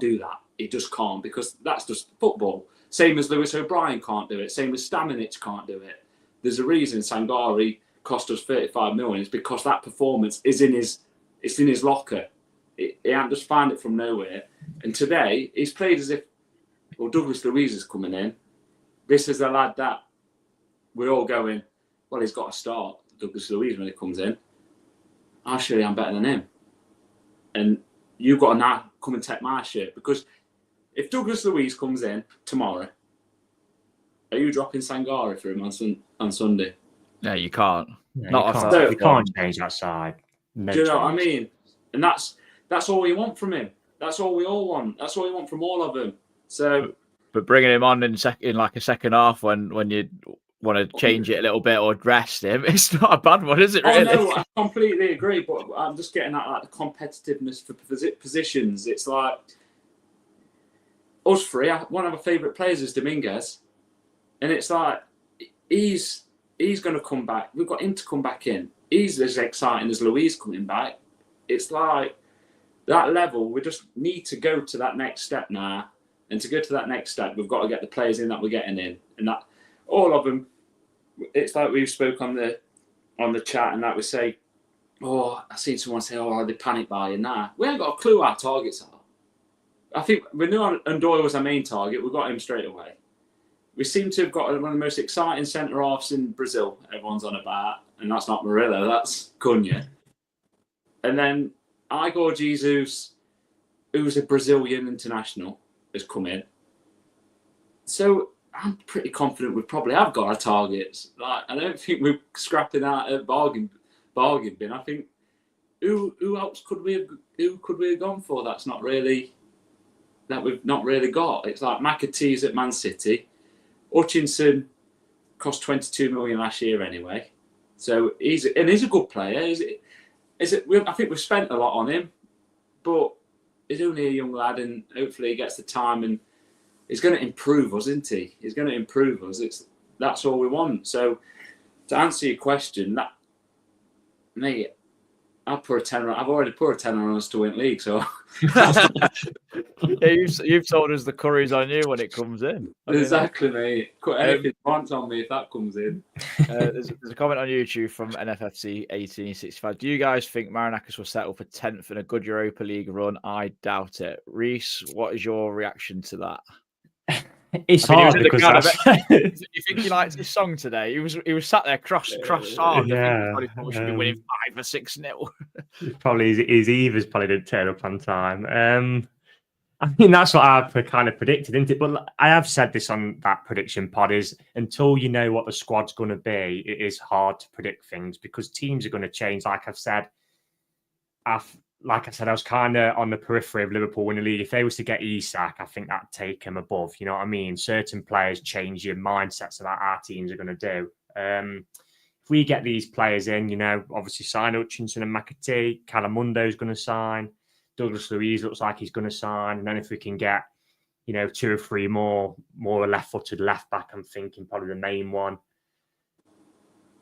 do that. He just can't, because that's just football. Same as Lewis O'Brien can't do it. Same as Stamenic can't do it. There's a reason Sangari cost us 35 million. It's because that performance is in his locker. He ain't just found it from nowhere. And today, he's played as if, well, Douglas Luiz is coming in. This is the lad that we're all going, well, he's got to start, Douglas Luiz, when he comes in. I'll show you I'm better than him. And you've got to now come and take my shit. Because if Douglas Luiz comes in tomorrow, are you dropping Sangari for him on Sunday? No, you can't. You can't change that side. No, do you know what I mean? And that's all we want from him. That's all we all want. That's all we want from all of them. So, but bringing him on in like a second half when you want to change it a little bit or rest him, it's not a bad one, is it? Really? Oh no, I completely agree. But I'm just getting at like the competitiveness for positions. It's like us three. One of my favourite players is Dominguez, and it's like he's going to come back. We've got him to come back in. He's as exciting as Luiz coming back. It's like that level. We just need to go to that next step now. And to go to that next step, we've got to get the players in that we're getting in. And that all of them, it's like we spoke on the chat and that we say, oh, I seen someone say, oh, they panic buying now. We ain't got a clue what our targets are. I think we knew Ndoye was our main target. We got him straight away. We seem to have got one of the most exciting centre-halves in Brazil. Everyone's on about. And that's not Murillo, that's Cunha. And then Igor Jesus, who's a Brazilian international, has come in. So I'm pretty confident we probably have got our targets. Like, I don't think we're scrapping out a bargain bin. I think who else could we have gone for that we've not really got? It's like McAtee's at Man City. Hutchinson cost 22 million last year anyway. So he's a good player. I think we've spent a lot on him, but he's only a young lad, and hopefully he gets the time, and he's going to improve us, isn't he? He's going to improve us. That's all we want. So to answer your question, mate, I've already put a tenner on us to win league. So yeah, you've told us the curry's on you when it comes in. Exactly, mate. Put anything once on me if that comes in. There's a comment on YouTube from NFFC 1865. Do you guys think Marinakis will settle for 10th in a good Europa League run? I doubt it. Reese, what is your reaction to that? It's hard because you think he likes his song today? He was sat there cross armed. Yeah, I think he should be winning 5 or 6-0. Probably his Evers probably didn't turn up on time. I mean, that's what I've kind of predicted, isn't it? But I have said this on that prediction pod: is until you know what the squad's going to be, it is hard to predict things because teams are going to change. Like I've said, like I said, I was kind of on the periphery of Liverpool winning the league. If they was to get Isak, I think that'd take them above. You know what I mean? Certain players change your mindsets about our teams are going to do. If we get these players in, obviously sign Hutchinson and McAtee, Calamundo's going to sign, Douglas Luiz looks like he's going to sign, and then if we can get, 2 or 3 more left-footed left back, I'm thinking probably the main one.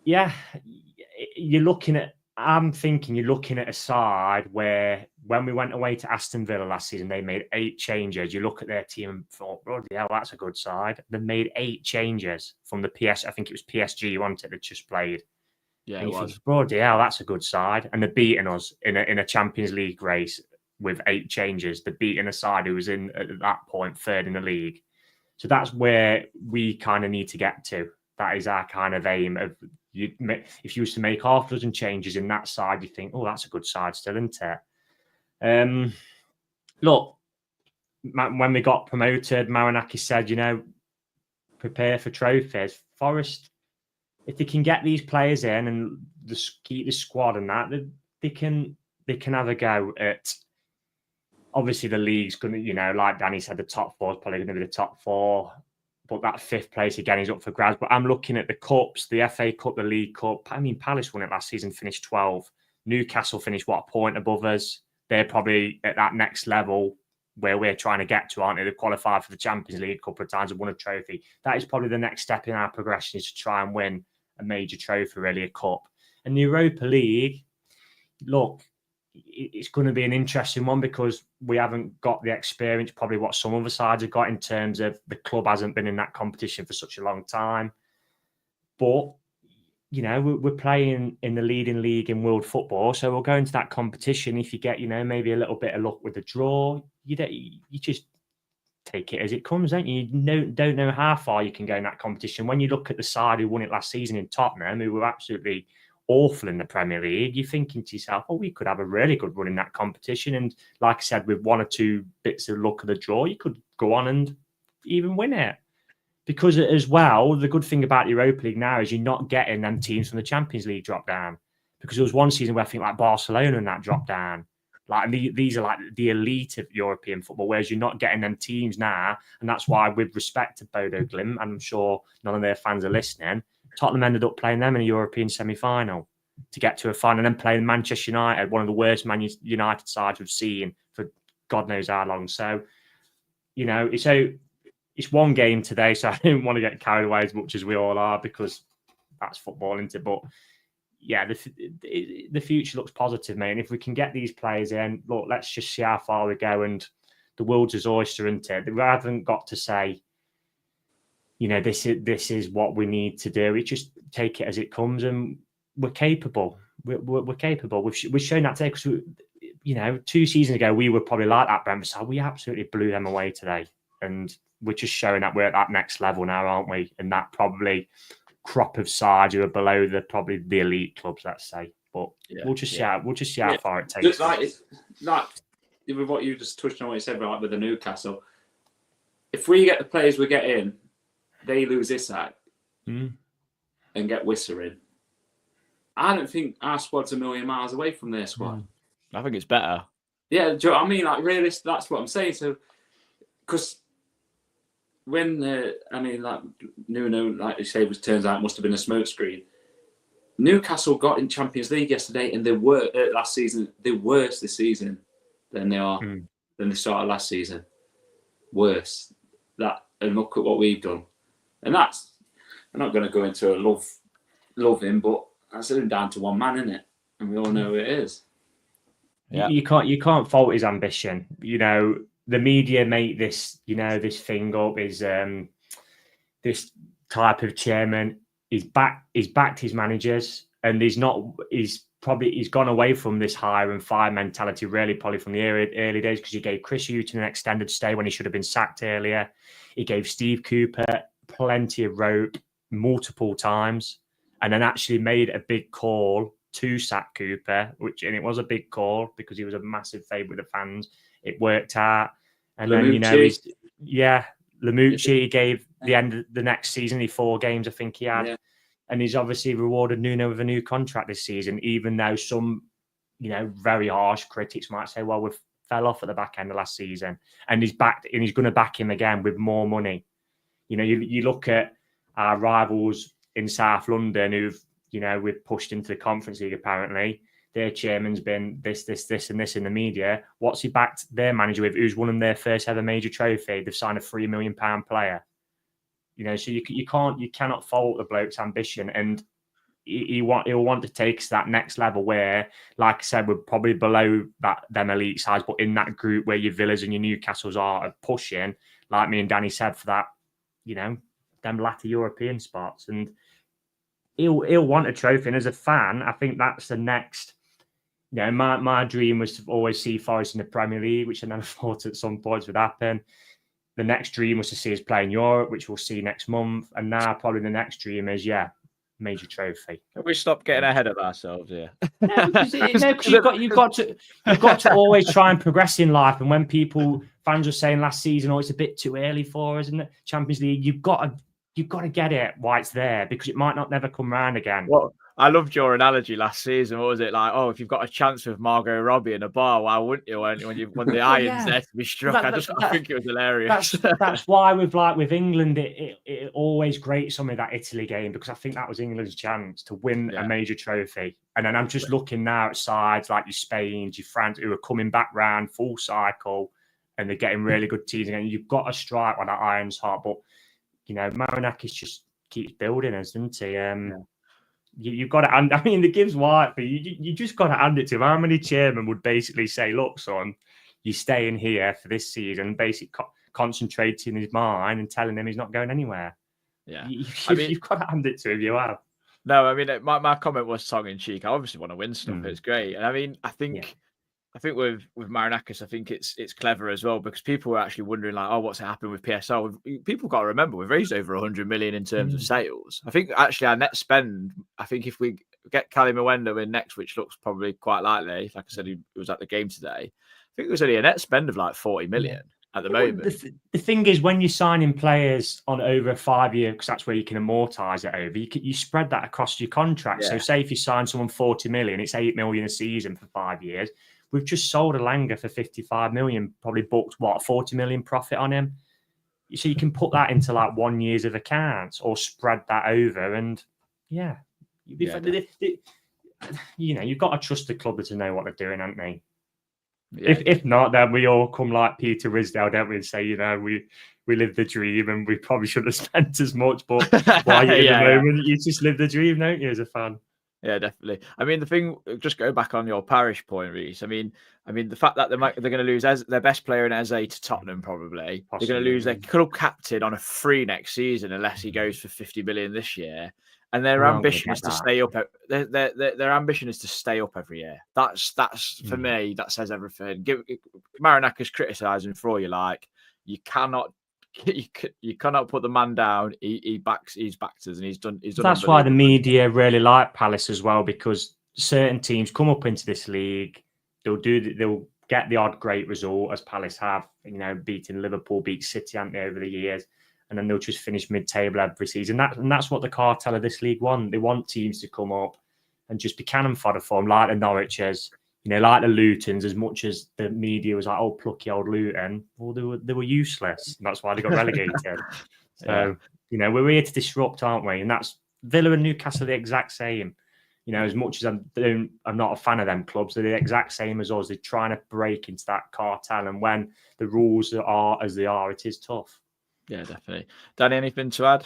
Yeah, I'm thinking you're looking at a side where when we went away to Aston Villa last season, they made 8 changes. You look at their team and thought, bloody hell, that's a good side. They made 8 changes from the I think it was PSG, wasn't it, that just played. Yeah, and it was. think, bloody hell, that's a good side. And they're beating us in a Champions League race with 8 changes. They're beating a side who was at that point 3rd in the league. So that's where we kind of need to get to. That is our kind of aim of if you was to make half a dozen changes in that side, you think, oh, that's a good side still, isn't it? Look, when we got promoted, Marinaki said, prepare for trophies. Forest, if they can get these players in and keep the squad and that, they can have a go at. Obviously, the league's going to, like Danny said, the top 4 is probably going to be the top 4. But that 5th place again is up for grabs. But I'm looking at the cups, the FA Cup, the League Cup. I mean, Palace won it last season, finished 12. Newcastle finished, a point above us. They're probably at that next level where we're trying to get to, aren't they? They've qualified for the Champions League a couple of times and won a trophy. That is probably the next step in our progression, is to try and win a major trophy, really, a cup. And the Europa League, look, it's going to be an interesting one because we haven't got the experience, probably what some other sides have got, in terms of the club hasn't been in that competition for such a long time. But, we're playing in the leading league in world football. So we'll go into that competition. If you get, maybe a little bit of luck with the draw, you just take it as it comes, don't you? You don't know how far you can go in that competition. When you look at the side who won it last season in Tottenham, who were absolutely awful in the Premier League, you're thinking to yourself, oh, we could have a really good run in that competition. And like I said, with 1 or 2 bits of luck of the draw, you could go on and even win it. Because as well, the good thing about the Europa League now is you're not getting them teams from the Champions League drop down. Because there was one season where I think like Barcelona and that dropped down. Like these are like the elite of European football, whereas you're not getting them teams now. And that's why, with respect to Bodo Glimt, I'm sure none of their fans are listening, Tottenham ended up playing them in a European semi-final to get to a final, and then playing Manchester United, one of the worst Man United sides we've seen for God knows how long. So, it's one game today, so I don't want to get carried away as much as we all are, because that's football, isn't it? But yeah, the future looks positive, mate. And if we can get these players in, look, let's just see how far we go. And the world's his oyster, isn't it? We haven't got to say, this is what we need to do. It's just take it as it comes, and we're capable. We're capable. We've shown that today, because 2 seasons ago we were probably like that Brentford side. We absolutely blew them away today, and we're just showing that we're at that next level now, aren't we? And that probably crop of sides who are below the elite clubs, let's say. But we'll just see how far it takes. Like with what you just touched on, what you said, right, with the Newcastle. If we get the players we get in, they lose Isak and get Wisser in. I don't think our squad's a million miles away from their squad. I think it's better. Yeah, do you know what I mean? Like, realist, that's what I'm saying. So, because when, like Nuno, like you say, turns out must have been a smokescreen. Newcastle got in Champions League yesterday, and they were last season. They're worse this season than they are than they started last season. Worse. And look at what we've done. And that's, I'm not going to go into a love him, but that's him down to one man, isn't it? And we all know who it is. Yeah. You can't fault his ambition. The media make this, this thing up is this type of chairman. He's backed his managers, and he's gone away from this hire and fire mentality, really, probably from the early days, because he gave Chris Hughton an extended stay when he should have been sacked earlier. He gave Steve Cooper plenty of rope multiple times, and then actually made a big call to sack Cooper, and it was a big call because he was a massive favourite with the fans. It worked out. And Lamucci. then, Lamucci gave the end of the next season, the 4 games I think he had. Yeah. And he's obviously rewarded Nuno with a new contract this season, even though some very harsh critics might say, well, we've fell off at the back end of last season, and he's back, and he's going to back him again with more money. You look at our rivals in South London who've, we've pushed into the Conference League apparently. Their chairman's been this, and this in the media. What's he backed their manager with, who's won their first ever major trophy? They've signed a £3 million player. So you cannot fault the bloke's ambition, and he'll want to take us to that next level where, like I said, we're probably below them elite sides, but in that group where your Villas and your Newcastles are pushing, like me and Danny said, for that, them latter European spots. And he'll want a trophy. And as a fan, I think that's the next. My dream was to always see Forest in the Premier League, which I never thought at some points would happen. The next dream was to see us play in Europe, which we'll see next month. And now probably the next dream is, major trophy. We stop getting ahead of ourselves here. Because you've got to always try and progress in life. And when fans were saying last season, it's a bit too early for us in the Champions League, you've got to get it while it's there, because it might not never come round again. Well, I loved your analogy last season. What was it like? Oh, if you've got a chance with Margot Robbie in a bar, why wouldn't you? When the iron's there to be struck, I think it was hilarious. That's why with England, it always grates on me, that Italy game, because I think that was England's chance to win a major trophy. And then I'm just looking now at sides like your Spain, your France, who are coming back round full cycle, and they're getting really good teams again. You've got to strike when that iron's hot, but Marinakis just keeps building us, doesn't he? You've got to, and I mean, the Gibbs White thing, you just got to hand it to him. How many chairmen would basically say, look, son, you're staying here for this season, basically concentrating his mind and telling him he's not going anywhere. Yeah. You've got to hand it to him, you have. No, I mean, my comment was tongue in cheek. I obviously want to win stuff. It's great. And I mean, I think with Marinakis, I think it's clever as well, because people were actually wondering, like, oh, what's happened with PSL? People got to remember, we've raised over 100 million in terms of sales. I think actually our net spend, I think if we get Cali Mwenda in next, which looks probably quite likely, like I said, he was at the game today, I think it was only a net spend of like 40 million at the moment. The thing is, when you're signing players on over a 5-year, because that's where you can amortise it over, you spread that across your contract. So say if you sign someone 40 million, it's 8 million a season for 5 years. We've just sold Elanga for 55 million, probably booked 40 million profit on him. So you can put that into like 1 year's of accounts or spread that over. And you've got to trust the club to know what they're doing, haven't they? Yeah. If not, then we all come like Peter Ridsdale, don't we? And say, we live the dream and we probably shouldn't have spent as much. But while you're in the moment, you just live the dream, don't you, as a fan? Yeah, definitely. I mean, the thing, just go back on your Parish point, Reece. I mean, the fact that they're going to lose their best player in Eze to Tottenham, probably. Possibly. They're going to lose their club captain on a free next season unless he goes for 50 million this year. And their ambition is to stay up. Their ambition is to stay up every year. That's for me, that says everything. Marinakis criticising for all you like. You cannot put the man down. He's backed us, and he's done. That's why the media really like Palace as well, because certain teams come up into this league, they'll get the odd great result, as Palace have, beating Liverpool, beat City, haven't they, over the years, and then they'll just finish mid-table every season. And that's what the cartel of this league want. They want teams to come up and just be cannon fodder for them, like the Norwiches. Like the Lutons, as much as the media was like, oh, plucky old Luton, well, they were useless. And that's why they got relegated. So, we're here to disrupt, aren't we? And that's Villa and Newcastle are the exact same. As much as I'm not a fan of them clubs, they're the exact same as us. They're trying to break into that cartel. And when the rules are as they are, it is tough. Yeah, definitely. Danny, anything to add?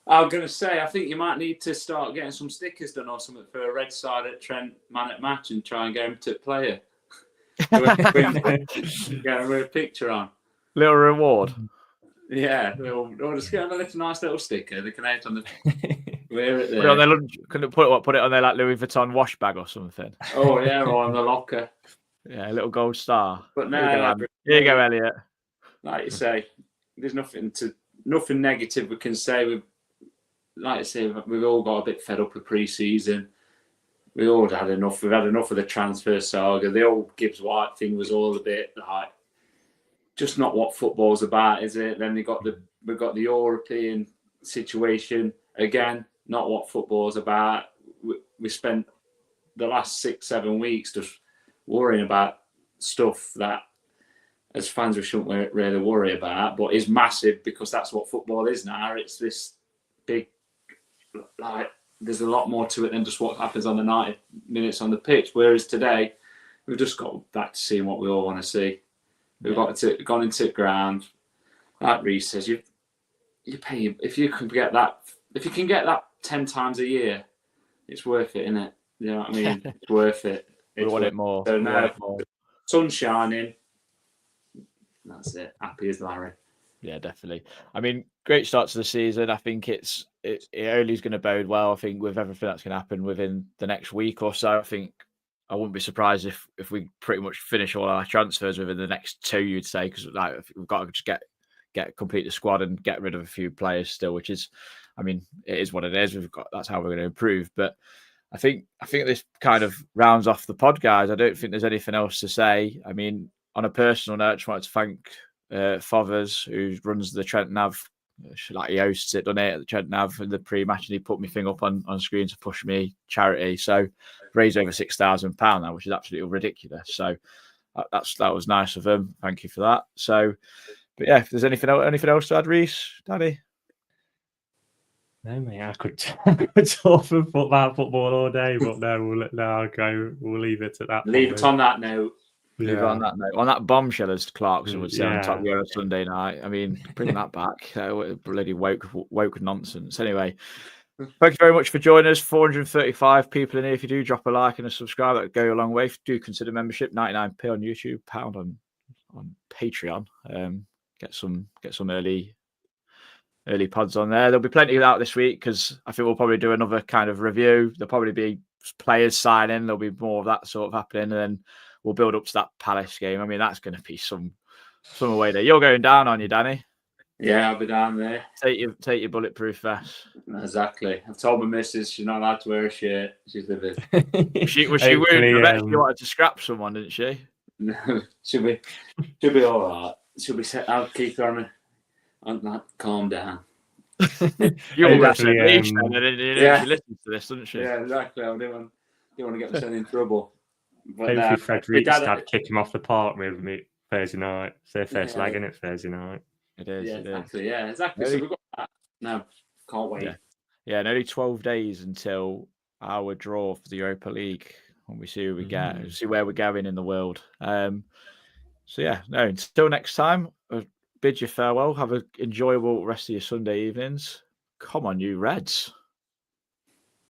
I'm going to say, I think you might need to start getting some stickers done or something for a red side at Trent man at match and try and get him to player. Get a picture on. Little reward. Yeah, or just get a nice little sticker. They can hate on the wear it there. Put it on their like Louis Vuitton wash bag or something. Oh yeah, or on the locker. Yeah, a little gold star. But now, here you go, Elliot. Like you say, there's nothing negative we can say. Like I say, we've all got a bit fed up with pre-season. We all had enough. We've had enough of the transfer saga. The old Gibbs White thing was all a bit like just not what football's about, is it? Then we've got the European situation again. Not what football's about. We spent the last 6-7 weeks just worrying about stuff that as fans we shouldn't really worry about, but is massive because that's what football is now. It's this big, like, there's a lot more to it than just what happens on the 90 minutes on the pitch. Whereas today, we've just got back to seeing what we all want to see. We've gone into the ground. Like Reece says, you pay, if you can get that 10 times a year, it's worth it, isn't it? You know what I mean? It's worth it. We want it more. So now, sun's shining. That's it. Happy as Larry. Yeah, definitely. I mean, great start to the season. I think it only is going to bode well. I think with everything that's going to happen within the next week or so, I think I wouldn't be surprised if we pretty much finish all our transfers within the next 2. You'd say, because like we've got to just complete the squad and get rid of a few players still, which is, I mean, it is what it is. That's how we're going to improve. But I think this kind of rounds off the pod, guys. I don't think there's anything else to say. I mean, on a personal note, I just wanted to thank Fothers, who runs the Trent Nav, like he hosts it, done it at the Trent Nav in the pre-match, and he put my thing up on screen to push me charity. So raised over £6,000 now, which is absolutely ridiculous. So that was nice of him. Thank you for that. So, but yeah, if there's anything else to add, Reece, Danny. No, mate, I could talk about football all day, but no, we'll leave it at that. Leave it on that note. Leave it on that note. On that bombshell, as Clarkson would say on Top Gear on Sunday night. I mean, bring that back. Bloody woke nonsense. Anyway, thank you very much for joining us. 435 people in here. If you do drop a like and a subscribe, that would go a long way. If you do consider membership, 99p on YouTube, £1 on Patreon. Get some early pods on there. There'll be plenty out this week because I think we'll probably do another kind of review. There'll probably be players signing. There'll be more of that sort of happening, and then we'll build up to that Palace game. I mean, that's going to be some away there. You're going down, aren't you, Danny? Yeah, I'll be down there. Take your bulletproof vest. Exactly. I've told my missus she's not allowed to wear a shirt. She's livid. Was she weird? I bet she wanted to scrap someone, didn't she? No, she'll be all right. She'll be set. I'll keep her on that. Calm down. You'll actually, she listens to this, doesn't she? Yeah, exactly. I don't want to get myself in trouble. But hopefully Fred Reed's dad kick him off the park with me Thursday night. It's their first leg, isn't it? Thursday night. It is. Yeah, exactly. Yeah, exactly. So we've got that. No, can't wait. Yeah, and only 12 days until our draw for the Europa League when we see who we get, see where we're going in the world. So yeah, no, until next time, I bid you farewell. Have an enjoyable rest of your Sunday evenings. Come on, you Reds.